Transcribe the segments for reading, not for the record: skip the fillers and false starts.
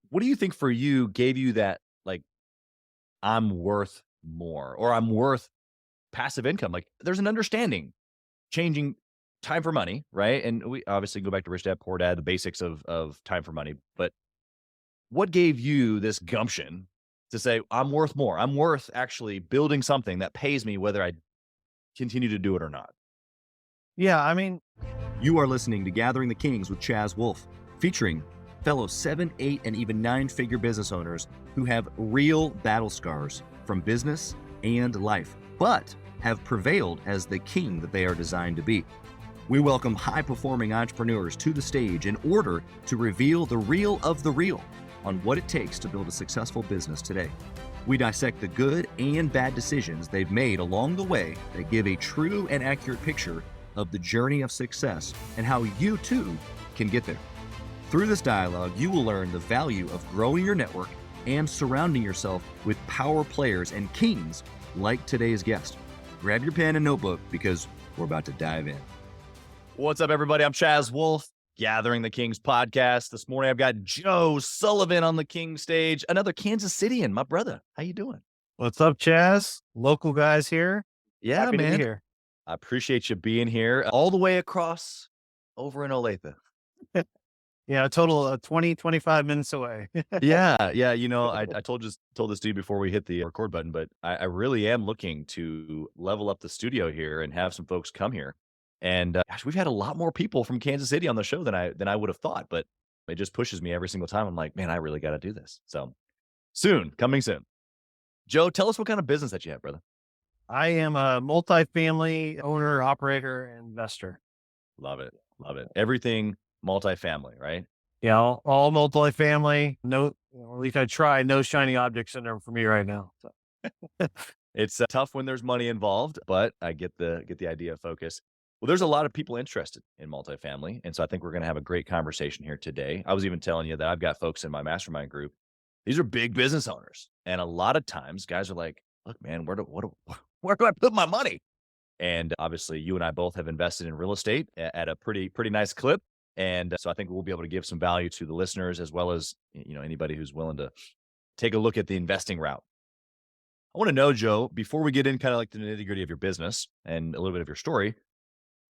What do you think for you gave you that, like, I'm worth more or I'm worth passive income? Like, there's an understanding changing time for money, right? And we obviously go back to rich dad, poor dad, the basics of time for money. But what gave you this gumption to say, I'm worth more? I'm worth actually building something that pays me whether I continue to do it or not. Yeah, I mean, You are listening to Gathering the Kings with Chaz Wolfe, featuring fellow 7, 8, and even 9-figure business owners who have real battle scars from business and life, but have prevailed as the king that they are designed to be. We welcome high-performing entrepreneurs to the stage in order to reveal the real of the real on what it takes to build a successful business today. We dissect the good and bad decisions they've made along the way that give a true and accurate picture of the journey of success and how you too can get there. Through this dialogue, you will learn the value of growing your network and surrounding yourself with power players and kings like today's guest. Grab your pen and notebook because we're about to dive in. What's up, everybody? I'm Chaz Wolfe, Gathering the Kings podcast. This morning, I've got Joe Sullivan on the King stage, another Kansas Cityan, my brother. How you doing? what's up, Chaz? Local guys here. Yeah, Happy to be man. here. I appreciate you being here all the way across over in Olathe. Yeah, a total of 20, 25 minutes away. Yeah. You know, I told this to you before we hit the record button, but I really am looking to level up the studio here and have some folks come here. And gosh, we've had a lot more people from Kansas City on the show than I would have thought, but it just pushes me every single time. I'm like, man, I really got to do this. So coming soon. Joe, tell us what kind of business that you have, brother. I am a multifamily owner, operator, and investor. Love it. Love it. Everything multifamily, right? Yeah, all multifamily. No, at least I try. No shiny objects in there for me right now. So. It's tough when there's money involved, but I get the idea of focus. Well, there's a lot of people interested in multifamily, and so I think we're going to have a great conversation here today. I was even telling you that I've got folks in my mastermind group. These are big business owners, and a lot of times, guys are like, "Look, man, where do I put my money?" And obviously, you and I both have invested in real estate at a pretty nice clip, and so I think we'll be able to give some value to the listeners as well as anybody who's willing to take a look at the investing route. I want to know, Joe, before we get in kind of like the nitty gritty of your business and a little bit of your story,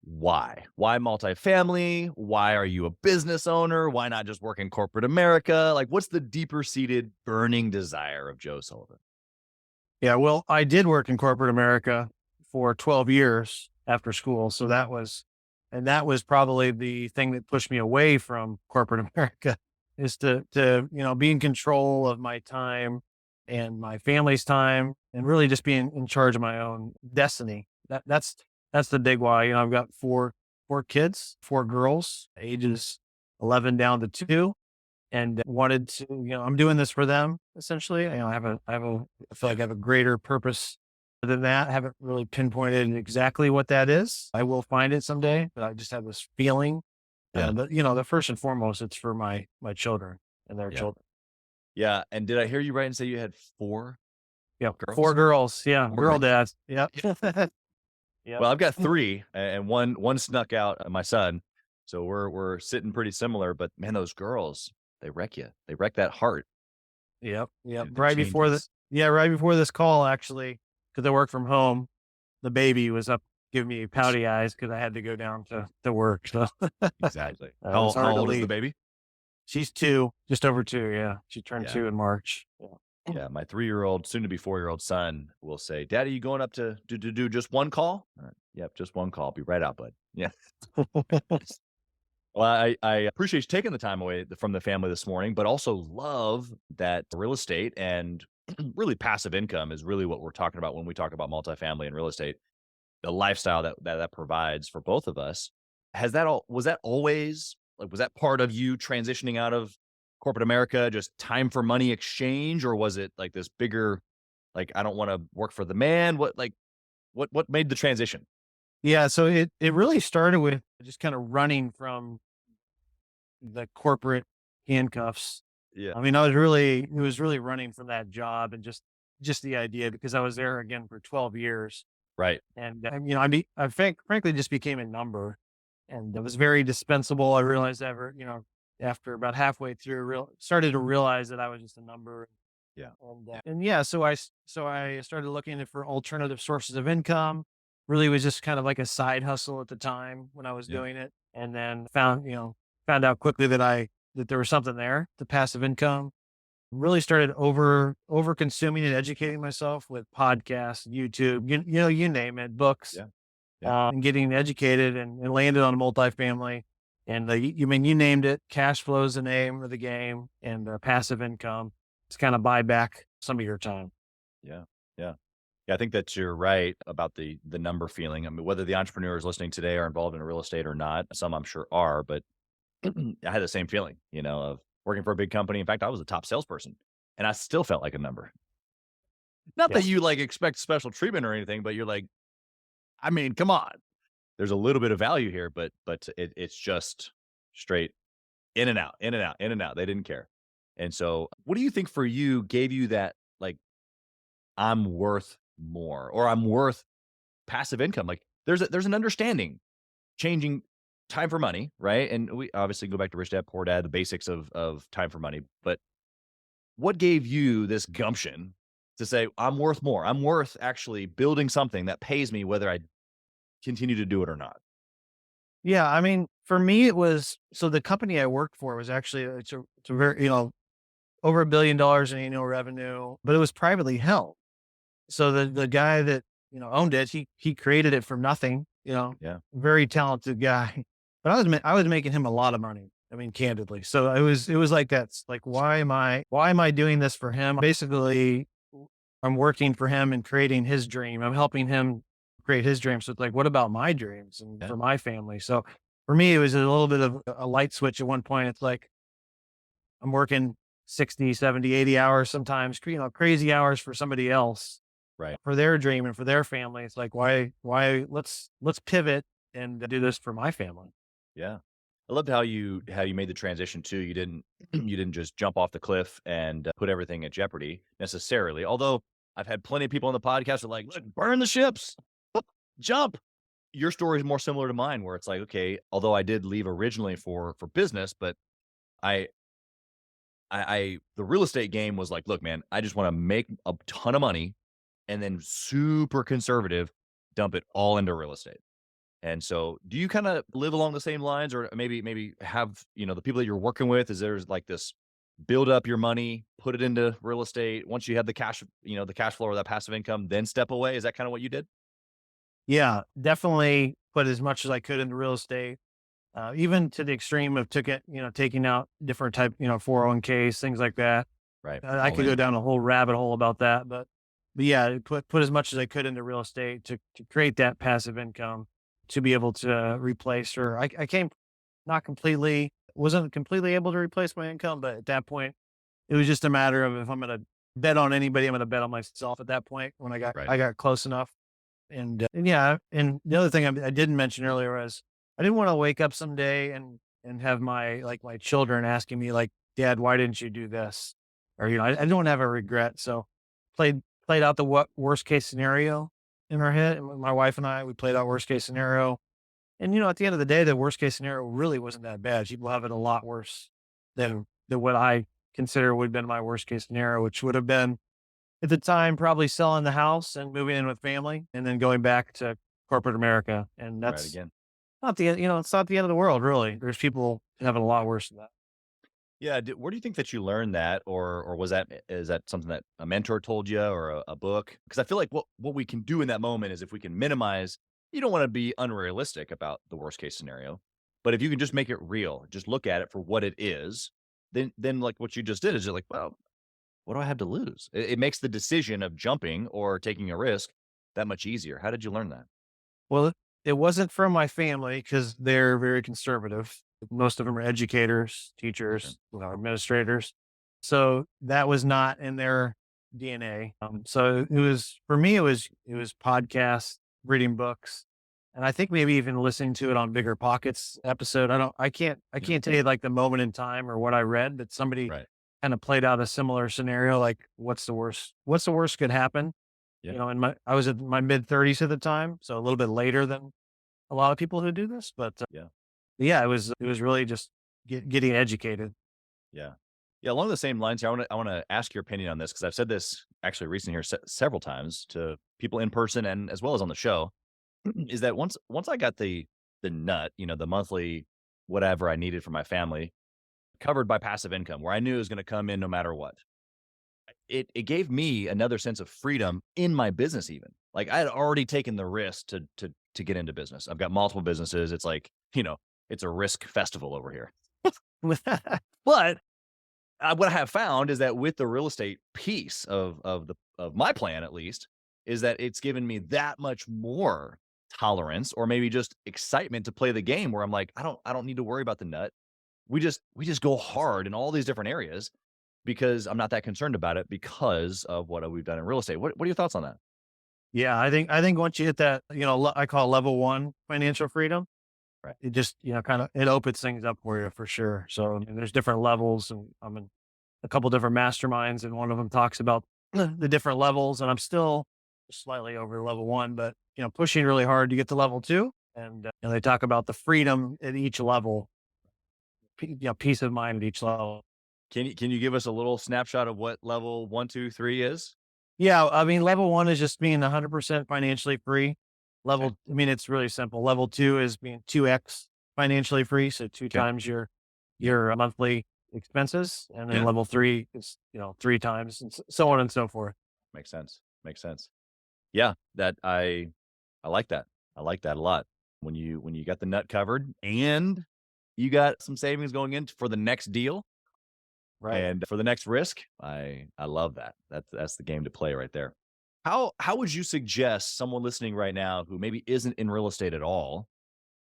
why? Why multifamily? Why are you a business owner? Why not just work in corporate America? Like, what's the deeper seated burning desire of Joe Sullivan? Yeah, well, I did work in corporate America for 12 years after school. So that was probably the thing that pushed me away from corporate America is to be in control of my time and my family's time and really just being in charge of my own destiny. That's the big why. I've got four kids, 4 girls, ages 11 down to 2, and wanted to, I'm doing this for them essentially. I feel like I have a greater purpose than that. I haven't really pinpointed exactly what that is. I will find it someday, but I just have this feeling. Yeah. But the first and foremost, it's for my children and their Yeah. children. Yeah. And did I hear you right and say you had 4 Yeah, girls? 4 girls. Yeah, 4 girl girls. dads. Yep. Yep. Well, I've got 3 and one snuck out, my son. So we're sitting pretty similar, but man, those girls, they wreck you. They wreck that heart. Yep. Yep. It Right before changes. right before this call, actually, because I work from home, the baby was up giving me pouty eyes because I had to go down to work. So Exactly. it How was hard to old is the leave. baby? She's 2, just over 2. Yeah. She turned Yeah. 2 in March. Yeah. Yeah, my 3-year-old, soon to be 4-year-old son will say, "Daddy, you going up to do just one call?" Yep, just one call. Be right out, bud. Yeah. Well, I appreciate you taking the time away from the family this morning, but also love that real estate and really passive income is really what we're talking about when we talk about multifamily and real estate. The lifestyle that provides for both of us. Was that always like, was that part of you transitioning out of corporate America, just time for money exchange, or was it like this bigger, like, I don't want to work for the man? What made the transition? Yeah. So it really started with just kind of running from the corporate handcuffs. Yeah. I mean, it was really running from that job and just the idea because I was there again for 12 years. Right. And, frankly just became a number and it was very dispensable. I realized that, after about halfway through, started to realize that I was just a number. Yeah. And yeah, so I started looking for alternative sources of income. Really was just kind of like a side hustle at the time when I was Yeah. doing it, and then found out quickly that there was something there, the passive income. Really started over consuming and educating myself with podcasts, YouTube, you name it, books, Yeah. Yeah. and getting educated and landed on multifamily. And you named it. Cash flow is the name of the game, and passive income to kind of buy back some of your time. Yeah. Yeah. Yeah, I think that you're right about the number feeling. I mean, whether the entrepreneurs listening today are involved in real estate or not, some I'm sure are, but I had the same feeling, of working for a big company. In fact, I was a top salesperson and I still felt like a number. Not Yeah. that you like expect special treatment or anything, but you're like, I mean, come on. There's a little bit of value here, but it's just straight in and out, in and out, in and out. They didn't care. And so, what do you think for you gave you that like I'm worth more or I'm worth passive income? Like there's an understanding changing time for money, right? And we obviously go back to rich dad, poor dad, the basics of time for money. But what gave you this gumption to say, I'm worth more? I'm worth actually building something that pays me whether I continue to do it or not. Yeah, I mean, for me, it was so the company I worked for was actually it's a very over $1 billion in annual revenue, but it was privately held. So the guy that owned it, he created it from nothing. Yeah. Very talented guy, but I was making him a lot of money. I mean, candidly. So it was like that's like why am I doing this for him? Basically, I'm working for him and creating his dream. I'm helping him create his dream. So it's like, what about my dreams and Yeah. for my family? So for me, it was a little bit of a light switch at one point. It's like I'm working 60, 70, 80 hours sometimes, crazy hours for somebody else Right. for their dream and for their family. It's like, why let's pivot and do this for my family. Yeah. I loved how you made the transition too. You didn't you didn't just jump off the cliff and put everything at jeopardy necessarily. Although I've had plenty of people on the podcast that are like, look, burn the ships, jump. Your story is more similar to mine, where it's like, okay, although I did leave originally for business, but I the real estate game was like, look, man, I just want to make a ton of money and then super conservative, dump it all into real estate. And so, do you kind of live along the same lines, or maybe have the people that you're working with? Is there's like this build up your money, put it into real estate. Once you have the cash, the cash flow or that passive income, then step away. Is that kind of what you did? Yeah, definitely put as much as I could into real estate. Even to the extreme of taking out different type, 401ks, things like that. Right. I All could go in. down a whole rabbit hole about that, but yeah, put as much as I could into real estate to create that passive income to be able to replace or I came not completely wasn't completely able to replace my income, but at that point it was just a matter of if I'm going to bet on anybody, I'm going to bet on myself at that point when Right. I got close enough. And yeah, and the other thing I didn't mention earlier was I didn't want to wake up someday and have my children asking me like, "Dad, why didn't you do this?" Or I don't have a regret. So played out the worst case scenario in our head. And my wife and we played out worst case scenario. And at the end of the day, the worst case scenario really wasn't that bad. People have it a lot worse than what I consider would have been my worst case scenario, which would have been at the time, probably selling the house and moving in with family and then going back to corporate America. And Right that's again. not it's not the end of the world, really. There's people having a lot worse than that. Yeah. Where do you think that you learned that, or is that something that a mentor told you or a book? Because I feel like what we can do in that moment is if we can minimize. You don't want to be unrealistic about the worst case scenario, but if you can just make it real, just look at it for what it is, then like what you just did is you're like, well, what do I have to lose? It makes the decision of jumping or taking a risk that much easier. How did you learn that? Well, it wasn't from my family because they're very conservative. Most of them are educators, Okay. teachers, administrators. So that was not in their DNA. So it was for me. It was podcasts, reading books, and I think maybe even listening to it on Bigger Pockets episode. I Yeah. can't tell you like the moment in time or what I read, but somebody Right. kind of played out a similar scenario. Like, what's the worst? What's the worst could happen? Yeah. I was in my mid-30s at the time, so a little bit later than a lot of people who do this, but Yeah. yeah, it was really just getting educated. Yeah. Yeah, along the same lines here, I wanna ask your opinion on this because I've said this actually recently here several times to people in person and as well as on the show, is that once I got the nut, the monthly whatever I needed for my family covered by passive income where I knew it was gonna come in no matter what. It gave me another sense of freedom in my business even. Like, I had already taken the risk to get into business. I've got multiple businesses. It's like, it's a risk festival over here. But what I have found is that with the real estate piece of my plan, at least, is that it's given me that much more tolerance or maybe just excitement to play the game where I'm like, I don't need to worry about the nut. We just go hard in all these different areas because I'm not that concerned about it because of what we've done in real estate. What are your thoughts on that? Yeah, I think once you hit that, I call level one financial freedom, Right. it just, kind of it opens things up for you for sure. So and there's different levels, and I'm in a couple different masterminds, and one of them talks about the different levels, and I'm still slightly over level one, but pushing really hard to get to level two. And they talk about the freedom at each level, peace of mind at each level. Can you give us a little snapshot of what level 1, 2, 3 is? Yeah, I mean, level one is just being 100% financially free. Okay. I mean, it's really simple. Level two is being 2x financially free, so two Okay. times your monthly expenses, and then Yeah. level three is three times, and so on and so forth. Makes sense. Makes sense. Yeah, that I like that. I like that a lot. When you got the nut covered and you got some savings going in for the next deal Right. and for the next risk, I love that. That's the game to play right there. How would you suggest someone listening right now who maybe isn't in real estate at all,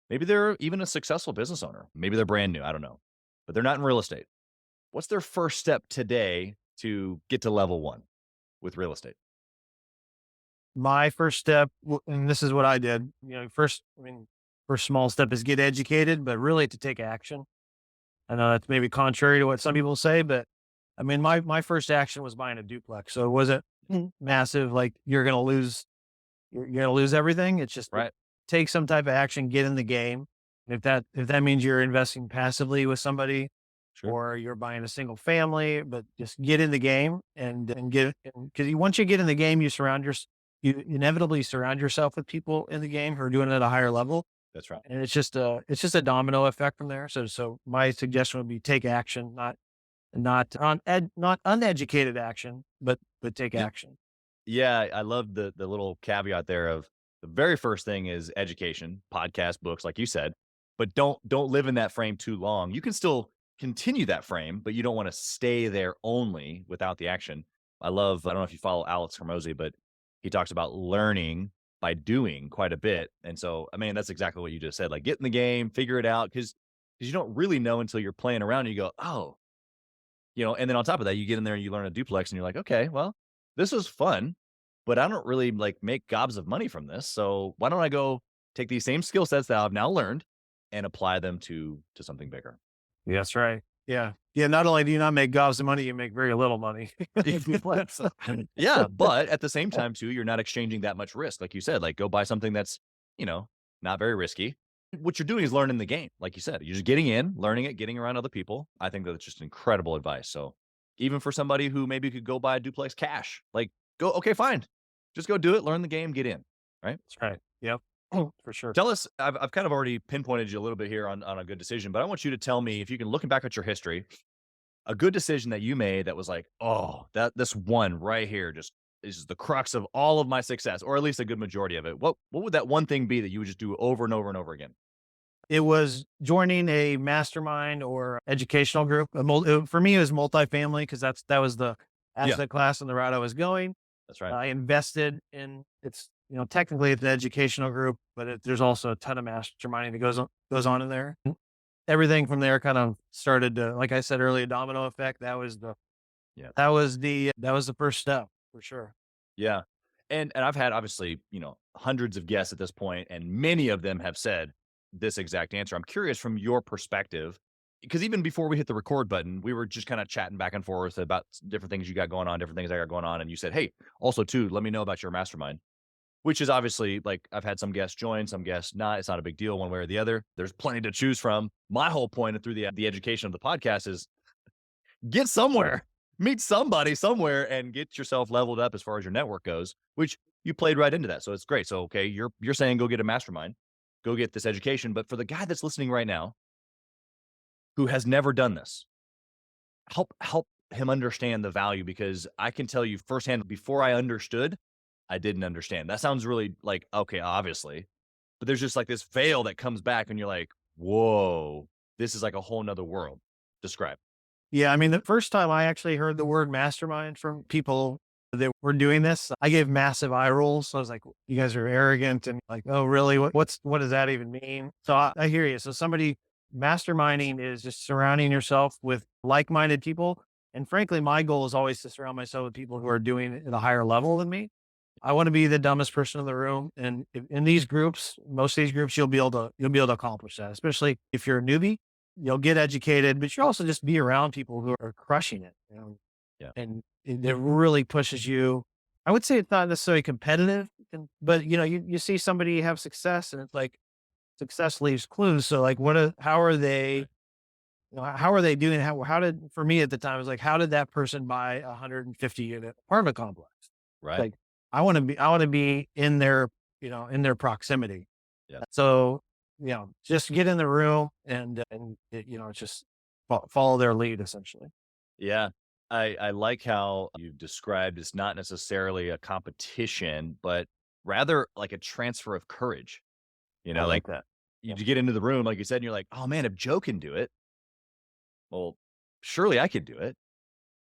maybe they're even a successful business owner, maybe they're brand new, I don't know, but they're not in real estate. What's their first step today to get to level 1 with real estate? My first step, and this is what I did. First small step is get educated, but really to take action. I know that's maybe contrary to what some people say, but I mean, my first action was buying a duplex, so it wasn't massive. Like you're gonna lose everything. It's just Right. take some type of action, get in the game. If that means you're investing passively with somebody, Sure. or you're buying a single family, but just get in the game and get because once you get in the game, you inevitably surround yourself with people in the game who are doing it at a higher level, That's right. and it's just a domino effect from there. So my suggestion would be take action, not uneducated action, but take action. Yeah, I love the little caveat there of the very first thing is education, podcast, books, like you said, but don't live in that frame too long. You can still continue that frame, but you don't want to stay there only without the action. I don't know if you follow Alex Hormozy, but he talks about learning by doing quite a bit. And so, I mean, that's exactly what you just said. Like get in the game, figure it out, because you don't really know until you're playing around and you go, oh, and then on top of that, you get in there and you learn a duplex and you're like, okay, well, this was fun, but I don't really like make gobs of money from this. So why don't I go take these same skill sets that I've now learned and apply them to something bigger? Yeah, that's right. Yeah. Yeah. Not only do you not make gobs of money, you make very little money. Duplex. Yeah, but at the same time too, you're not exchanging that much risk. Like you said, like go buy something that's, not very risky. What you're doing is learning the game. Like you said, you're just getting in, learning it, getting around other people. I think that's just incredible advice. So even for somebody who maybe could go buy a duplex cash, like go, okay, fine. Just go do it, learn the game, get in. Right. That's right. Yep. For sure. Tell us, I've kind of already pinpointed you a little bit here on a good decision, but I want you to tell me if you can looking back at your history, a good decision that you made that was like, oh, this one right here just is the crux of all of my success, or at least a good majority of it. What would that one thing be that you would just do over and over and over again? It was joining a mastermind or educational group. For me, it was multifamily because that was the Yeah, asset class and the route I was going. that's right. I invested in technically it's an educational group, but there's also a ton of masterminding that goes on in there. Everything from there kind of started to, like I said earlier, domino effect. Yeah. That was the first step for sure. Yeah. And I've had obviously, hundreds of guests at this point, and many of them have said this exact answer. I'm curious from your perspective, because even before we hit the record button, we were just kind of chatting back and forth about different things you got going on, different things I got going on. And you said, hey, also too, let me know about your mastermind. which is obviously like I've had some guests join, some guests not. It's not a big deal one way or the other. There's plenty to choose from. My whole point through the education of the podcast is get somewhere, meet somebody somewhere, and get yourself leveled up as far as your network goes. Which you played right into that, so it's great. So okay, you're saying go get a mastermind, go get this education. But for the guy that's listening right now who has never done this, help him understand the value because I can tell you firsthand before I understood, I didn't understand. That sounds really like, okay, obviously, but there's just like this veil that comes back and you're like, whoa, this is like a whole nother world. Describe. Yeah, I mean, the first time I actually heard the word mastermind from people that were doing this, I gave massive eye rolls. So I was like, you guys are arrogant and like, oh, really? What does that even mean? So I hear you. So somebody masterminding is just surrounding yourself with like-minded people. And frankly, my goal is always to surround myself with people who are doing it at a higher level than me. I want to be the dumbest person in the room. And in these groups, most of these groups, you'll be able to accomplish that, especially if you're a newbie. You'll get educated, but you'll also just be around people who are crushing it, Yeah. and it really pushes you. I would say it's not necessarily competitive, but you see somebody have success and it's like success leaves clues. So like, how are they, how are they doing? How did, for me at the time, it was like, how did that person buy a 150 unit apartment complex? Right. Like, I want to be in their proximity. Yeah. So, just get in the room and just follow their lead essentially. Yeah. I like how you've described it's not necessarily a competition, but rather like a transfer of courage. I Like like that. you Yeah. get into the room, like you said, and you're like, oh man, if Joe can do it, well, surely I could do it.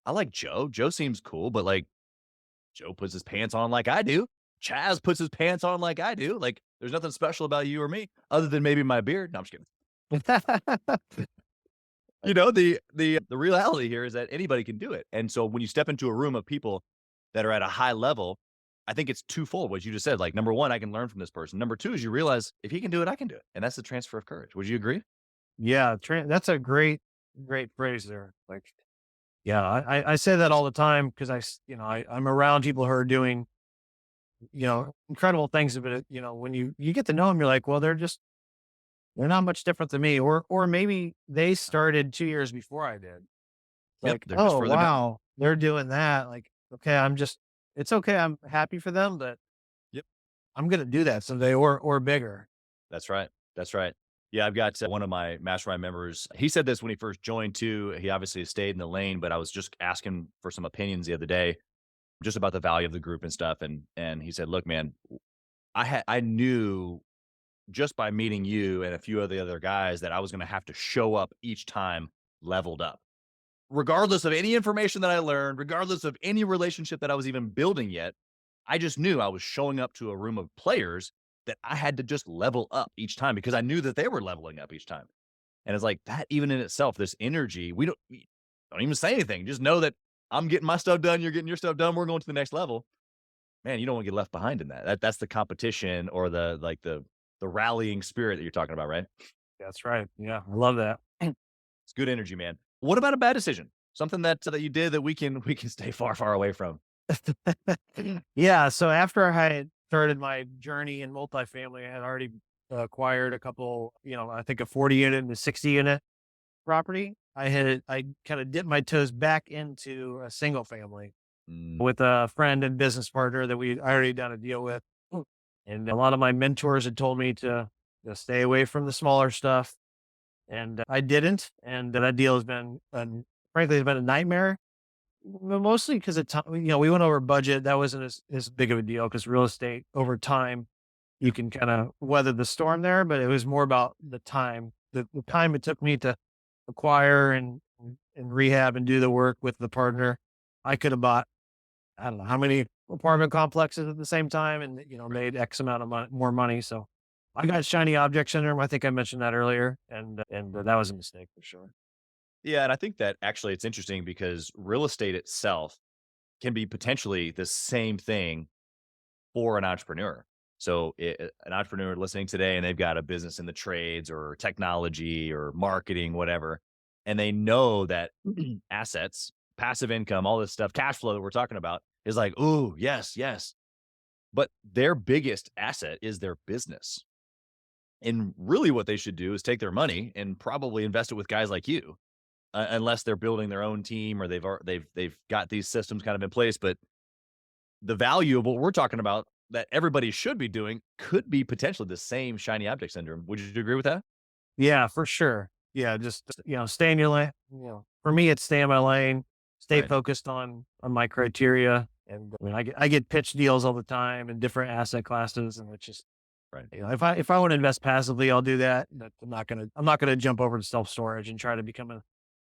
I like Joe. Joe seems cool, but like Joe puts his pants on like I do. Chaz puts his pants on like I do. Like there's nothing special about you or me other than maybe my beard. No, I'm just kidding. The reality here is that anybody can do it. And so when you step into a room of people that are at a high level, I think it's twofold what you just said. Like number one, I can learn from this person. Number two is you realize if he can do it, I can do it. And that's the transfer of courage. Would you agree? Yeah, that's a great phrase there. Like, yeah, I say that all the time because I'm around people who are doing incredible things. But when you get to know them, you're like, well, they're not much different than me, or maybe they started 2 years before I did. Yep. Like, They're just oh further down. wow, they're doing that. Like, okay, it's okay. I'm happy for them, but Yep. I'm gonna do that someday or bigger. That's right. That's right. Yeah, I've got one of my mastermind members. He said this when he first joined too. He obviously has stayed in the lane, but I was just asking for some opinions the other day, just about the value of the group and stuff. And he said, "Look, man, I knew just by meeting you and a few of the other guys that I was going to have to show up each time leveled up, regardless of any information that I learned, regardless of any relationship that I was even building yet. I just knew I was showing up to a room of players that I had to just level up each time because I knew that they were leveling up each time." And it's like that, even in itself, this energy, we don't even say anything. Just know that I'm getting my stuff done. You're getting your stuff done. We're going to the next level. Man, you don't want to get left behind in that. That's the competition or the rallying spirit that you're talking about, right? That's right. Yeah, I love that. It's good energy, man. What about a bad decision? Something that you did that we can stay far, far away from. Yeah. So after I had started my journey in multifamily, I had already acquired a couple, I think a 40 unit and a 60 unit property. I kind of dipped my toes back into a single family Mm, with a friend and business partner that I already done a deal with. And a lot of my mentors had told me to stay away from the smaller stuff. And I didn't. And that deal has been, frankly, it's been a nightmare. Mostly because we went over budget. That wasn't as big of a deal because real estate over time, you can kind of weather the storm there. But it was more about the time, the time it took me to acquire and rehab and do the work with the partner. I could have bought, I don't know how many apartment complexes at the same time and, made X amount of more money. So I got shiny object syndrome. I think I mentioned that earlier. And that was a mistake for sure. yeah, and I think that actually it's interesting because real estate itself can be potentially the same thing for an entrepreneur. So an entrepreneur listening today and they've got a business in the trades or technology or marketing, whatever, and they know that assets, passive income, all this stuff, cash flow that we're talking about is like, ooh, yes, yes. but their biggest asset is their business. And really what they should do is take their money and probably invest it with guys like you, unless they're building their own team or they've got these systems kind of in place. But the value of what we're talking about that everybody should be doing could be potentially the same shiny object syndrome. Would you agree with that? Yeah, for sure. Yeah, just, stay in your lane. For me, it's stay in my lane, stay Right. focused on my criteria. And I mean, I get pitched deals all the time in different asset classes, and it's just, Right. if I want to invest passively, I'll do that. But I'm not gonna jump over to self storage and try to become an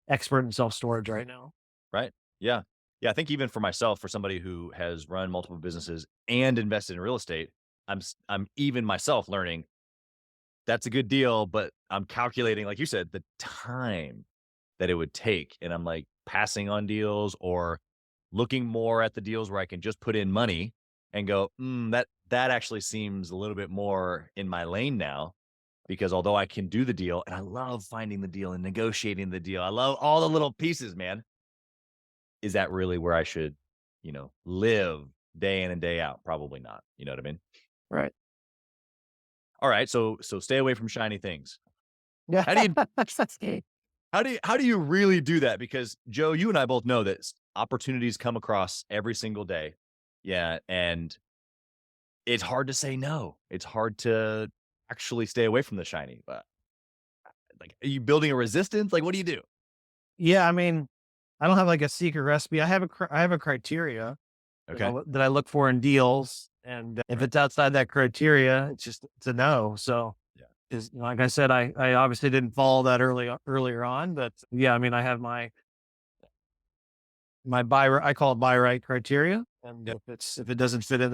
expert in self storage right now. Right. Yeah. Yeah. I think even for myself, for somebody who has run multiple businesses and invested in real estate, I'm even myself learning that's a good deal, but I'm calculating, like you said, the time that it would take. And I'm like passing on deals or looking more at the deals where I can just put in money and go, that actually seems a little bit more in my lane now. Because although I can do the deal and I love finding the deal and negotiating the deal, I love all the little pieces, man. Is that really where I should, live day in and day out? Probably not. You know what I mean? Right. All right. So stay away from shiny things. Yeah. How do you how do you really do that? Because Joe, you and I both know that opportunities come across every single day. Yeah. And it's hard to say no. It's hard to actually stay away from the shiny. But like, are you building a resistance? Like, what do you do? Yeah, I mean, I don't have like a secret recipe. I have a criteria Okay. that I look for in deals, and if Right. it's outside that criteria, it's a no. So, Yeah. is like I said, I obviously didn't follow that earlier on, but yeah, I mean, I have my I call it buy right criteria, and Yep. if it doesn't fit in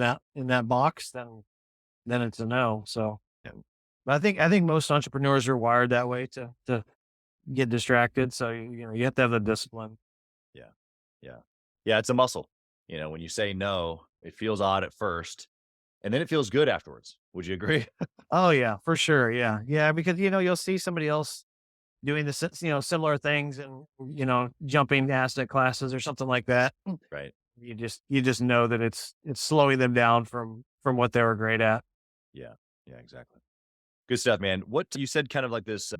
that box, then it's a no. So, Yep. but I think most entrepreneurs are wired that way to get distracted. So you have to have the discipline. Yeah. Yeah. Yeah. It's a muscle. When you say no, it feels odd at first and then it feels good afterwards. Would you agree? Oh yeah, for sure. Yeah. Yeah. Because, you'll see somebody else doing similar things and, jumping asset classes or something like that. Right. You just know that it's slowing them down from what they were great at. Yeah. Yeah. Exactly. Good stuff, man. What you said, kind of like this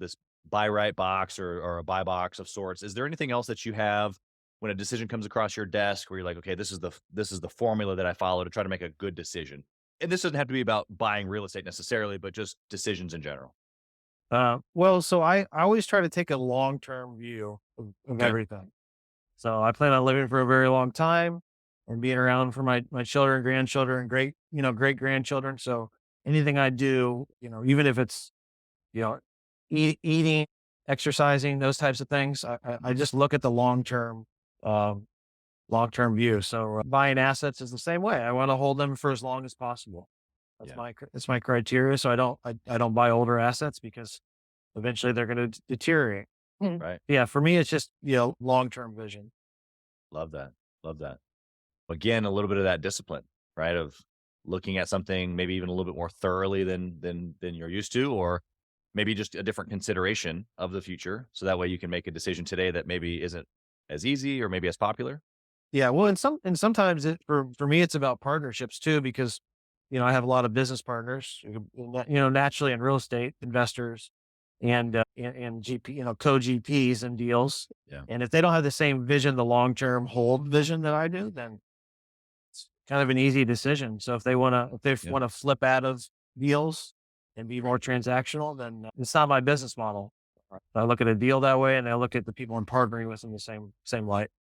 buy right box or a buy box of sorts. Is there anything else that you have when a decision comes across your desk where you're like, okay, this is the formula that I follow to try to make a good decision? And this doesn't have to be about buying real estate necessarily, but just decisions in general. Well, so I always try to take a long-term view of Okay. everything. So I plan on living for a very long time and being around for my children, grandchildren, and great grandchildren. So anything I do, even if it's, you know, eating, exercising, those types of things, I just look at the um, long-term view. So buying assets is the same way. I want to hold them for as long as possible. Yeah. That's my criteria. So I don't buy older assets because eventually they're going to deteriorate. Right. Yeah, for me, it's just, long-term vision. Love that. Love that. Again, a little bit of that discipline, right? Of looking at something maybe even a little bit more thoroughly than you're used to, or maybe just a different consideration of the future. So that way you can make a decision today that maybe isn't as easy or maybe as popular. Yeah, well, and sometimes for me, it's about partnerships too, because, I have a lot of business partners, naturally in real estate investors and GP, co-GPs and deals. Yeah. And if they don't have the same vision, the long-term hold vision that I do, then it's kind of an easy decision. So if they Yeah. want to flip out of deals and be more transactional, then it's not my business model. I look at a deal that way, and I look at the people I'm partnering with in the same light.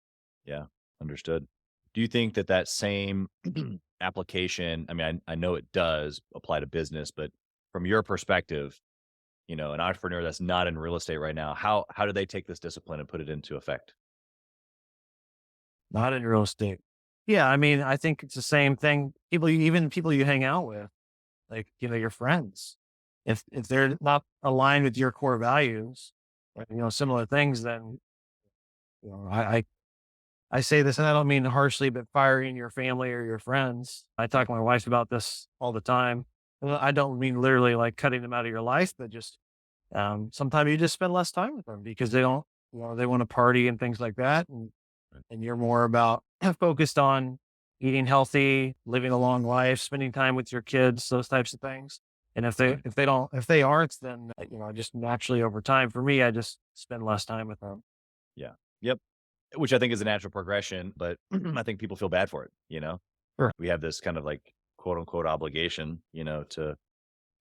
Yeah. Understood. Do you think that same application, I mean, I know it does apply to business, but from your perspective, an entrepreneur that's not in real estate right now, how do they take this discipline and put it into effect? Not in real estate. Yeah, I mean, I think it's the same thing. Even people you hang out with, like, your friends, if they're not aligned with your core values, or, similar things, then, I say this, and I don't mean harshly, but firing your family or your friends. I talk to my wife about this all the time. Well, I don't mean literally like cutting them out of your life, but just sometimes you just spend less time with them because they don't, they want to party and things like that, and Right. you're more about focused on eating healthy, living a long life, spending time with your kids, those types of things. And if they aren't, then just naturally over time, for me, I just spend less time with them. Yeah. Yep. Which I think is a natural progression, but I think people feel bad for it, you know? Sure. We have this kind of like quote unquote obligation, to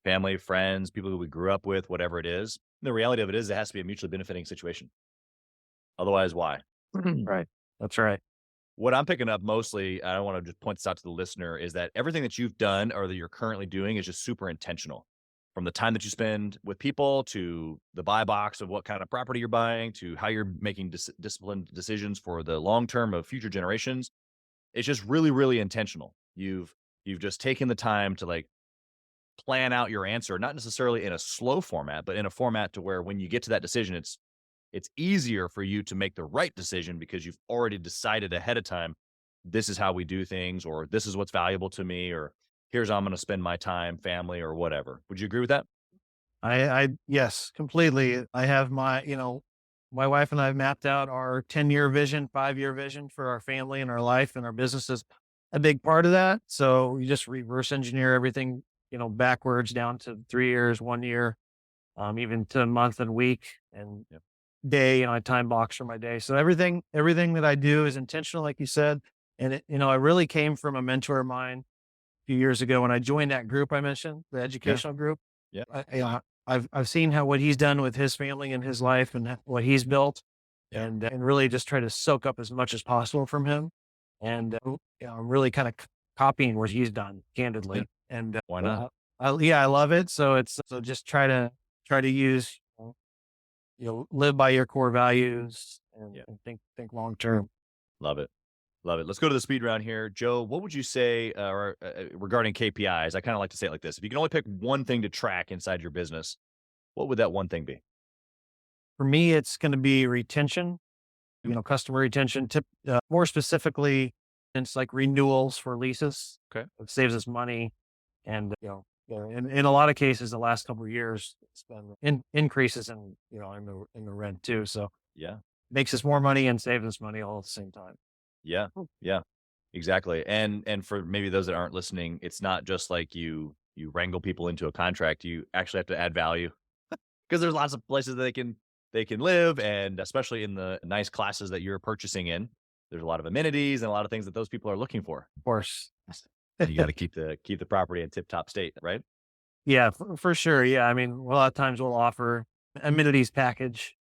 family, friends, people who we grew up with, whatever it is. The reality of it is it has to be a mutually benefiting situation. Otherwise, why? Right. That's right. What I'm picking up mostly, I want to just point this out to the listener, is that everything that you've done or that you're currently doing is just super intentional. From the time that you spend with people to the buy box of what kind of property you're buying to how you're making disciplined decisions for the long term of future generations. It's just really, really intentional. You've just taken the time to like plan out your answer, not necessarily in a slow format, but in a format to where when you get to that decision, it's easier for you to make the right decision because you've already decided ahead of time, this is how we do things, or this is what's valuable to me, or here's how I'm going to spend my time, family, or whatever. Would you agree with that? Yes, completely. I have my wife and I have mapped out our 10-year vision, 5-year vision for our family and our life and our business is a big part of that. So we just reverse engineer everything, backwards down to 3 years, 1 year, even to month and week and Yep. day, I time box for my day. So everything that I do is intentional, like you said. And it really came from a mentor of mine a few years ago when I joined that group I mentioned, the Yeah. educational group. Yeah. I've seen what he's done with his family and his life and what he's built, Yeah. and really just try to soak up as much as possible from him. And I'm really kind of copying what he's done, Yeah. candidly. And Why not? yeah, I love it. So just try to use live by your core values and, Yeah. and think long term. Love it. Love it. Let's go to the speed round here. Joe, what would you say regarding KPIs? I kind of like to say it like this. If you can only pick one thing to track inside your business, what would that one thing be? For me, it's going to be retention. Customer retention. More specifically, it's like renewals for leases. Okay. It saves us money, and in a lot of cases, the last couple of years, it's been increases in the rent too. So Yeah. makes us more money and saves us money all at the same time. Yeah. Yeah. Exactly. And for maybe those that aren't listening, it's not just like you wrangle people into a contract. You actually have to add value because there's lots of places that they can live, and especially in the nice classes that you're purchasing in, there's a lot of amenities and a lot of things that those people are looking for. Of course. And you got to keep the property in tip top state, right? Yeah, for sure. Yeah, I mean, a lot of times we'll offer amenities package,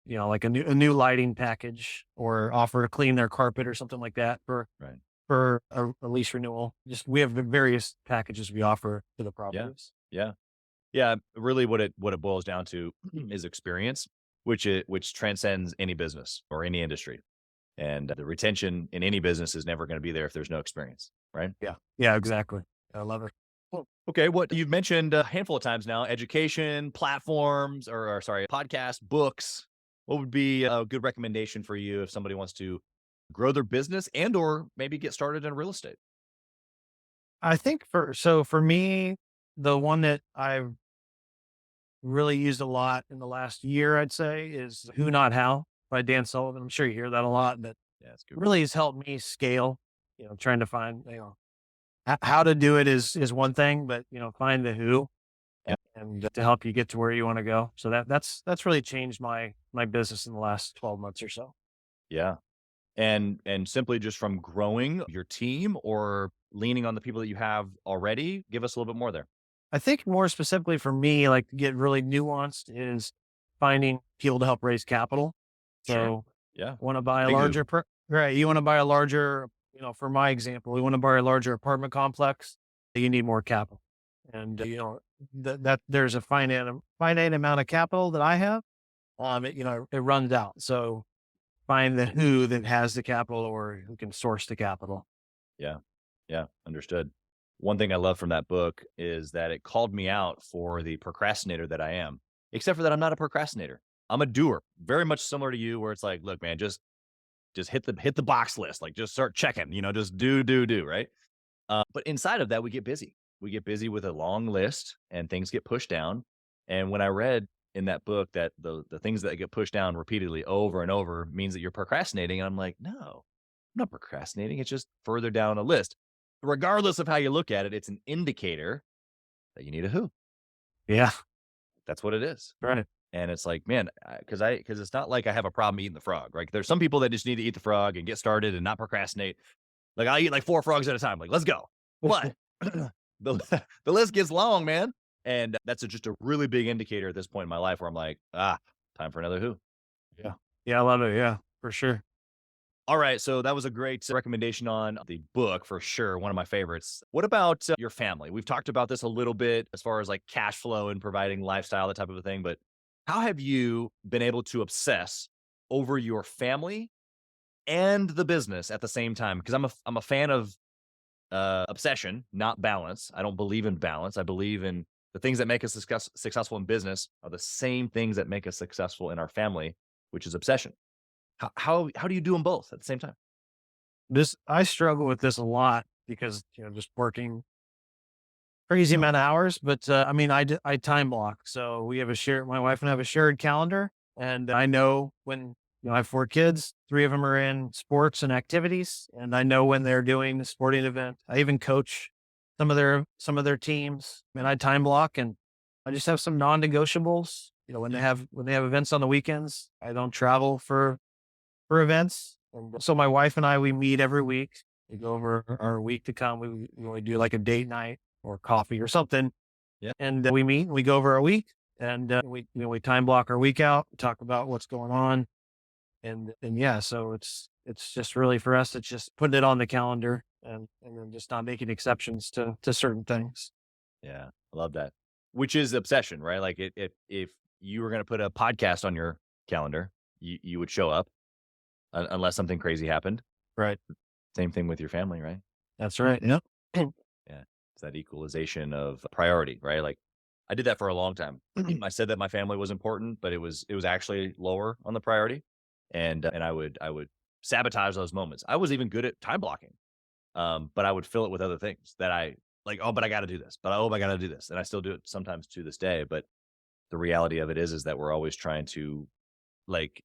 like a new lighting package, or offer to clean their carpet or something like that Right. for a lease renewal. Just we have various packages we offer to the Yeah. properties. Yeah. Yeah. Really what it boils down to is experience, which transcends any business or any industry. And the retention in any business is never going to be there if there's no experience, right? Yeah, yeah, exactly. I love it. Well, okay. What you've mentioned a handful of times now, education, platforms, or sorry, podcasts, books. What would be a good recommendation for you if somebody wants to grow their business and or maybe get started in real estate? I think for me, the one that I've really used a lot in the last year, I'd say, is "Who Not How" by Dan Sullivan. I'm sure you hear that a lot, but Yeah, it's good. really has helped me scale. Trying to find how to do it is one thing, but find the who Yeah. and to help you get to where you want to go. So that's really changed my business in the last 12 months or so. Yeah. And simply just from growing your team or leaning on the people that you have already, give us a little bit more there. I think more specifically for me, like to get really nuanced is finding people to help raise capital. Sure. So Yeah. want to buy a Big who. larger, right. You want to buy a larger, for my example, we want to buy a larger apartment complex. You need more capital. And, that there's a finite amount of capital that I have. It runs out. So find the who that has the capital or who can source the capital. Yeah. Yeah. Understood. One thing I love from that book is that it called me out for the procrastinator that I am, except for that I'm not a procrastinator. I'm a doer, very much similar to you, where it's like, look, man, just hit the box list, like just start checking, just do, right? But inside of that, we get busy. We get busy with a long list, and things get pushed down. And when I read in that book that the things that get pushed down repeatedly over and over means that you're procrastinating, I'm like, no, not procrastinating. It's just further down a list. Regardless of how you look at it, it's an indicator that you need a who. Yeah. That's what it is. Right. And it's like, man, because it's not like I have a problem eating the frog, right? There's some people that just need to eat the frog and get started and not procrastinate. Like I eat like 4 frogs at a time. Like, let's go. But the the list gets long, man. And that's just a really big indicator at this point in my life where I'm like, time for another who. Yeah. Yeah. I love it. Yeah, for sure. All right, so that was a great recommendation on the book for sure, one of my favorites. What about your family? We've talked about this a little bit as far as like cash flow and providing lifestyle, that type of a thing, but how have you been able to obsess over your family and the business at the same time? Because I'm a fan of obsession, not balance. I don't believe in balance. I believe in the things that make us successful in business are the same things that make us successful in our family, which is obsession. How do you do them both at the same time? I struggle with this a lot because, just working crazy amount of hours, but, I mean, I time block. So we have my wife and I have a shared calendar, and I know when, I have 4 kids, 3 of them are in sports and activities, and I know when they're doing the sporting event. I even coach some of their teams, and I time block, and I just have some non-negotiables. When they have events on the weekends, I don't travel for events. And so my wife and I, we meet every week. We go over our week to come. We do like a date night or coffee or something. Yeah. And we meet and we go over our week, and we time block our week out, talk about what's going on. And yeah, so it's just really for us, it's just putting it on the calendar, and then just not making exceptions to certain things. Yeah, I love that. Which is obsession, right? Like if you were gonna put a podcast on your calendar, you would show up unless something crazy happened. Right. Same thing with your family, right? That's right. Yep. Yeah. It's that equalization of priority, right? Like I did that for a long time. I said that my family was important, but it was actually lower on the priority. And I would sabotage those moments. I was even good at time blocking. But I would fill it with other things that I like, oh, but I gotta do this, I gotta do this. And I still do it sometimes to this day. But the reality of it is that we're always trying to like,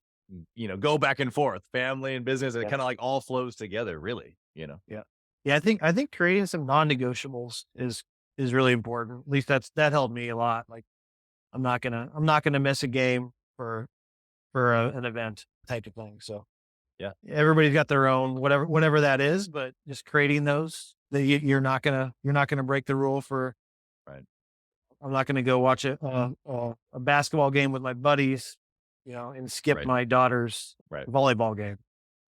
go back and forth, family and business. And it Yeah. kind of like all flows together, really. Yeah. Yeah. I think creating some non-negotiables is really important. At least that helped me a lot. Like I'm not gonna miss a game for an event type of thing. So Yeah. everybody's got their own whatever that is, but just creating those that you're not gonna break the rule for. Right. I'm not gonna go watch a basketball game with my buddies, and skip Right. my daughter's Right. volleyball game.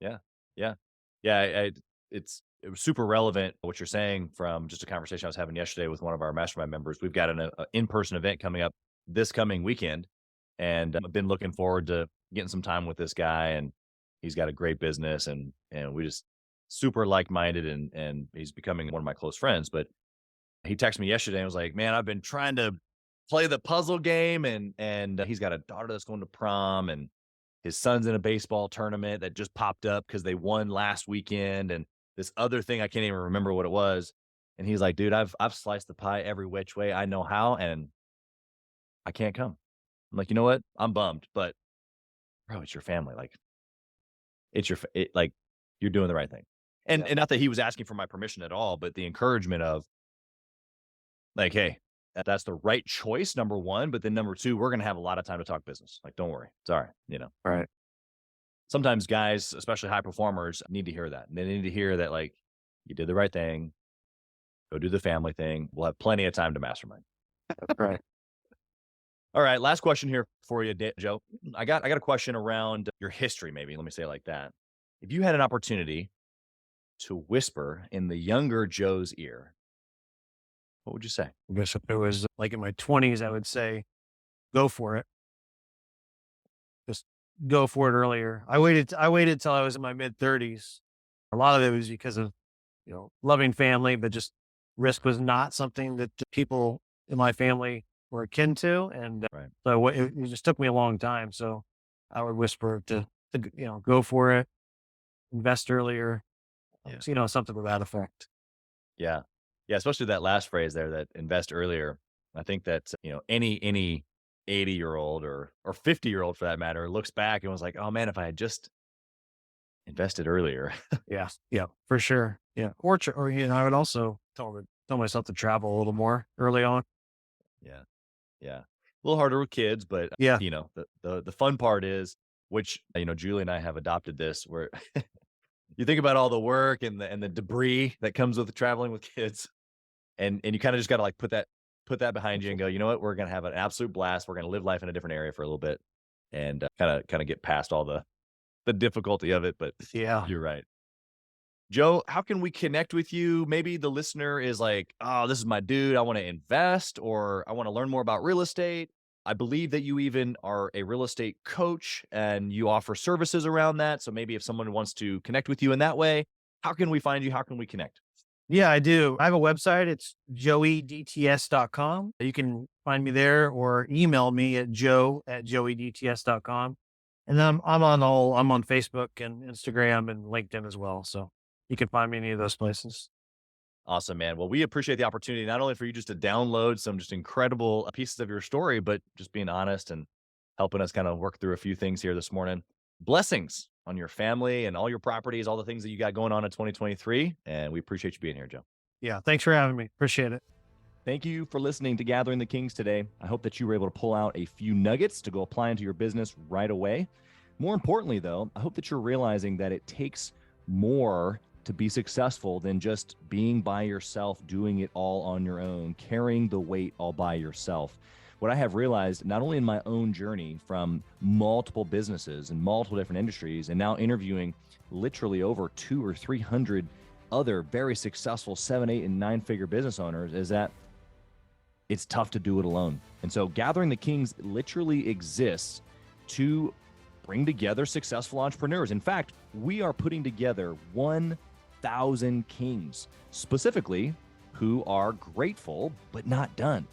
Yeah. Yeah. Yeah. It was super relevant what you're saying from just a conversation I was having yesterday with one of our mastermind members. We've got an in-person event coming up this coming weekend, and I've been looking forward to getting some time with this guy. And he's got a great business, and we just super like-minded, and he's becoming one of my close friends. But he texted me yesterday and was like, "Man, I've been trying to play the puzzle game, and he's got a daughter that's going to prom, and his son's in a baseball tournament that just popped up because they won last weekend, and this other thing I can't even remember what it was." And he's like, "Dude, I've sliced the pie every which way I know how, and I can't come." I'm like, "You know what? I'm bummed, but bro, it's your family. Like, like you're doing the right thing." And Yeah. and not that he was asking for my permission at all, but the encouragement of like, "Hey, that's the right choice, number one. But then number two, we're gonna have a lot of time to talk business. Like, don't worry, it's all right." Right. Sometimes guys, especially high performers, need to hear that. And they need to hear that, like, you did the right thing. Go do the family thing. We'll have plenty of time to mastermind. Right. All right, last question here for you, Joe. I got a question around your history. Maybe let me say it like that. If you had an opportunity to whisper in the younger Joe's ear, what would you say? I guess if it was like in my 20s, I would say, go for it. Just go for it earlier. I waited till I was in my mid 30s. A lot of it was because of, loving family, but just risk was not something that the people in my family were akin to. And Right. so it just took me a long time. So I would whisper to go for it, invest earlier, Yeah. something to that effect. Yeah. Yeah. Especially that last phrase there, that invest earlier. I think that, any 80-year-old or 50-year-old for that matter looks back and was like, oh man, if I had just Invested earlier. Yeah. Yeah, for sure. Yeah. Or, I would also tell myself to travel a little more early on. Yeah. Yeah. A little harder with kids, but Yeah. the fun part is, which, Julie and I have adopted this where you think about all the work and the debris that comes with traveling with kids. And you kinda just gotta, like, put that behind you and go, "You know what? We're gonna have an absolute blast. We're gonna live life in a different area for a little bit and, kinda get past all the difficulty of it," but Yeah. you're right. Joe, how can we connect with you? Maybe the listener is like, "Oh, this is my dude. I wanna invest, or I wanna learn more about real estate." I believe that you even are a real estate coach and you offer services around that, so maybe if someone wants to connect with you in that way, how can we find you? How can we connect? Yeah, I do. I have a website. It's joeydts.com. You can find me there or email me at joe@joeydts.com. And then I'm on Facebook and Instagram and LinkedIn as well. So you can find me any of those places. Awesome, man. Well, we appreciate the opportunity not only for you just to download some just incredible pieces of your story, but just being honest and helping us kind of work through a few things here this morning. Blessings on your family and all your properties, all the things that you got going on in 2023. And we appreciate you being here, Joe. Yeah. Thanks for having me. Appreciate it. Thank you for listening to Gathering the Kings today. I hope that you were able to pull out a few nuggets to go apply into your business right away. More importantly, though, I hope that you're realizing that it takes more to be successful than just being by yourself, doing it all on your own, carrying the weight all by yourself. What I have realized, not only in my own journey from multiple businesses and multiple different industries, and now interviewing literally over 200 or 300 other very successful 7, 8, and 9-figure business owners, is that it's tough to do it alone. And so Gathering the Kings literally exists to bring together successful entrepreneurs. In fact, we are putting together 1,000 kings, specifically who are grateful but not done.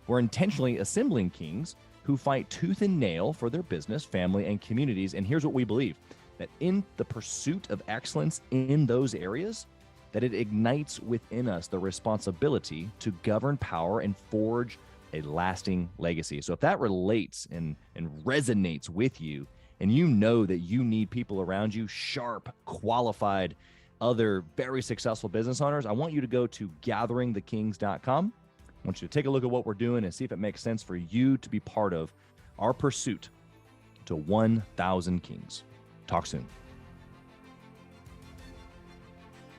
We're intentionally assembling kings who fight tooth and nail for their business, family, and communities. And here's what we believe, that in the pursuit of excellence in those areas, that it ignites within us the responsibility to govern power and forge a lasting legacy. So if that relates and resonates with you, and you know that you need people around you, sharp, qualified, other very successful business owners, I want you to go to gatheringthekings.com. I want you to take a look at what we're doing and see if it makes sense for you to be part of our pursuit to 1,000 kings. Talk soon.